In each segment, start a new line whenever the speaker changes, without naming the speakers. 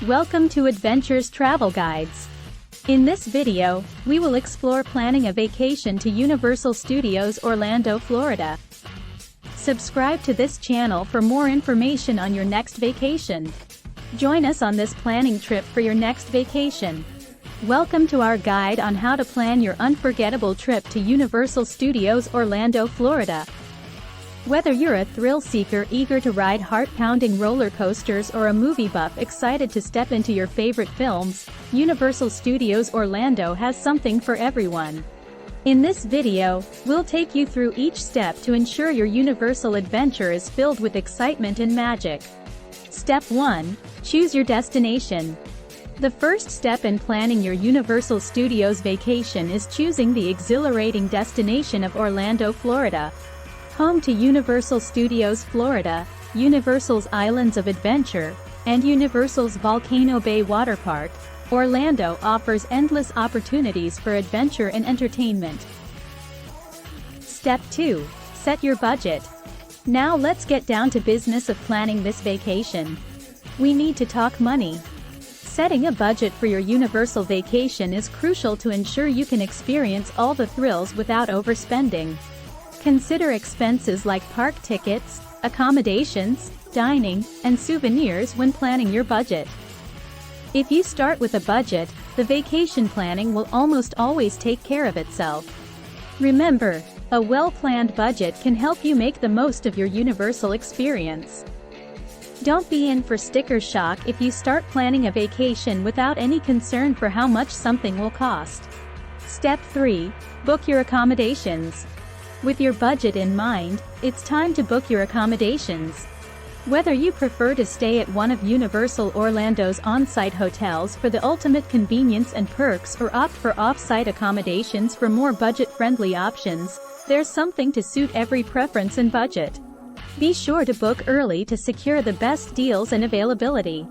Welcome to Adventures Travel Guides. In this video, we will explore planning a vacation to Universal Studios Orlando, Florida. Subscribe to this channel for more information on your next vacation. Join us on this planning trip for your next vacation. Welcome to our guide on how to plan your unforgettable trip to Universal Studios Orlando, Florida. Whether you're a thrill seeker eager to ride heart-pounding roller coasters or a movie buff excited to step into your favorite films, Universal Studios Orlando has something for everyone. In this video, we'll take you through each step to ensure your Universal adventure is filled with excitement and magic. Step 1. Choose your destination. The first step in planning your Universal Studios vacation is choosing the exhilarating destination of Orlando, Florida. Home to Universal Studios Florida, Universal's Islands of Adventure, and Universal's Volcano Bay Water Park, Orlando offers endless opportunities for adventure and entertainment. Step 2. Set your budget. Now let's get down to business of planning this vacation. We need to talk money. Setting a budget for your Universal vacation is crucial to ensure you can experience all the thrills without overspending. Consider expenses like park tickets, accommodations, dining, and souvenirs when planning your budget. If you start with a budget, the vacation planning will almost always take care of itself. Remember, a well-planned budget can help you make the most of your Universal experience. Don't be in for sticker shock if you start planning a vacation without any concern for how much something will cost. Step 3. Book your accommodations. With your budget in mind, it's time to book your accommodations. Whether you prefer to stay at one of Universal Orlando's on-site hotels for the ultimate convenience and perks or opt for off-site accommodations for more budget-friendly options, there's something to suit every preference and budget. Be sure to book early to secure the best deals and availability.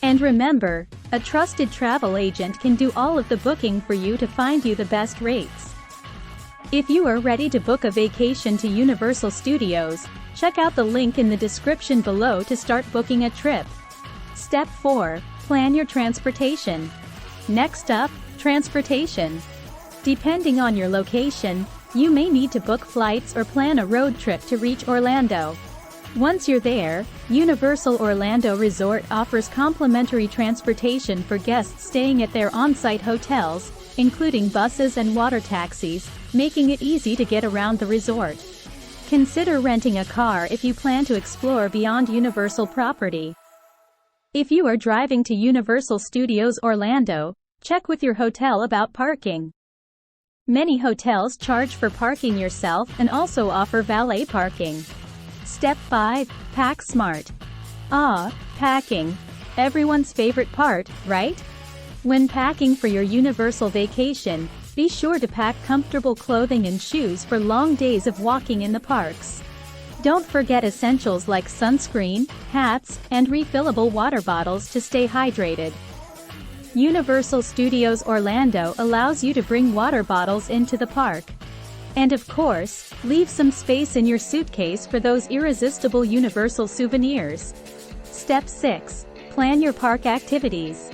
And remember, a trusted travel agent can do all of the booking for you to find you the best rates. If you are ready to book a vacation to Universal Studios, check out the link in the description below to start booking a trip. Step 4. Plan your transportation. Next up, transportation. Depending on your location, you may need to book flights or plan a road trip to reach Orlando. Once you're there, Universal Orlando Resort offers complimentary transportation for guests staying at their on-site hotels, including buses and water taxis, making it easy to get around the resort. Consider renting a car if you plan to explore beyond Universal property. If you are driving to Universal Studios Orlando, check with your hotel about parking. Many hotels charge for parking yourself and also offer valet parking. Step 5. Pack smart. Packing. Everyone's favorite part, right? When packing for your Universal vacation, be sure to pack comfortable clothing and shoes for long days of walking in the parks. Don't forget essentials like sunscreen, hats, and refillable water bottles to stay hydrated. Universal Studios Orlando allows you to bring water bottles into the park. And of course, leave some space in your suitcase for those irresistible Universal souvenirs. Step 6. Plan your park activities.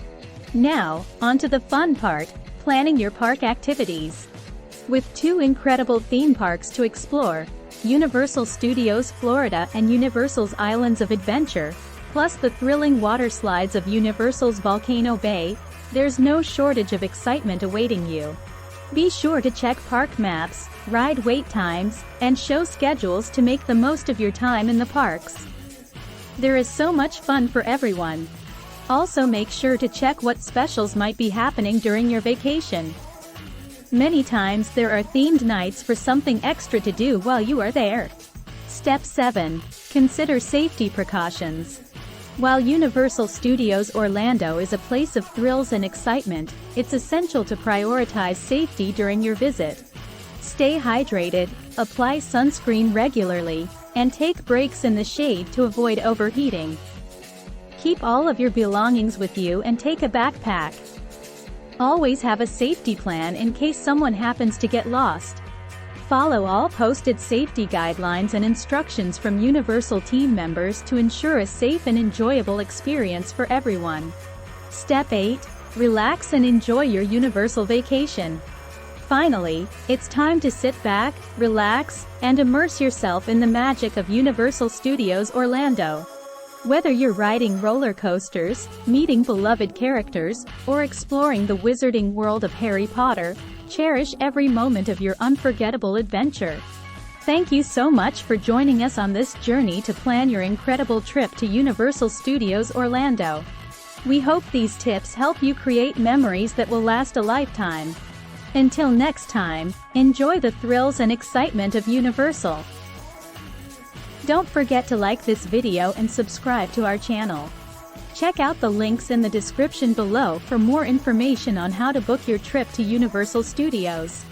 Now, on to the fun part, planning your park activities. With two incredible theme parks to explore, Universal Studios Florida and Universal's Islands of Adventure, plus the thrilling water slides of Universal's Volcano Bay, there's no shortage of excitement awaiting you. Be sure to check park maps, ride wait times, and show schedules to make the most of your time in the parks. There is so much fun for everyone. Also make sure to check what specials might be happening during your vacation. Many times there are themed nights for something extra to do while you are there. Step 7. Consider safety precautions. While Universal Studios Orlando is a place of thrills and excitement, it's essential to prioritize safety during your visit. Stay hydrated, apply sunscreen regularly, and take breaks in the shade to avoid overheating. Keep all of your belongings with you and take a backpack. Always have a safety plan in case someone happens to get lost. Follow all posted safety guidelines and instructions from Universal team members to ensure a safe and enjoyable experience for everyone. Step 8. Relax and enjoy your Universal vacation. Finally, it's time to sit back, relax, and immerse yourself in the magic of Universal Studios Orlando. Whether you're riding roller coasters, meeting beloved characters, or exploring the wizarding world of Harry Potter, cherish every moment of your unforgettable adventure. Thank you so much for joining us on this journey to plan your incredible trip to Universal Studios Orlando. We hope these tips help you create memories that will last a lifetime. Until next time, enjoy the thrills and excitement of Universal. Don't forget to like this video and subscribe to our channel. Check out the links in the description below for more information on how to book your trip to Universal Studios.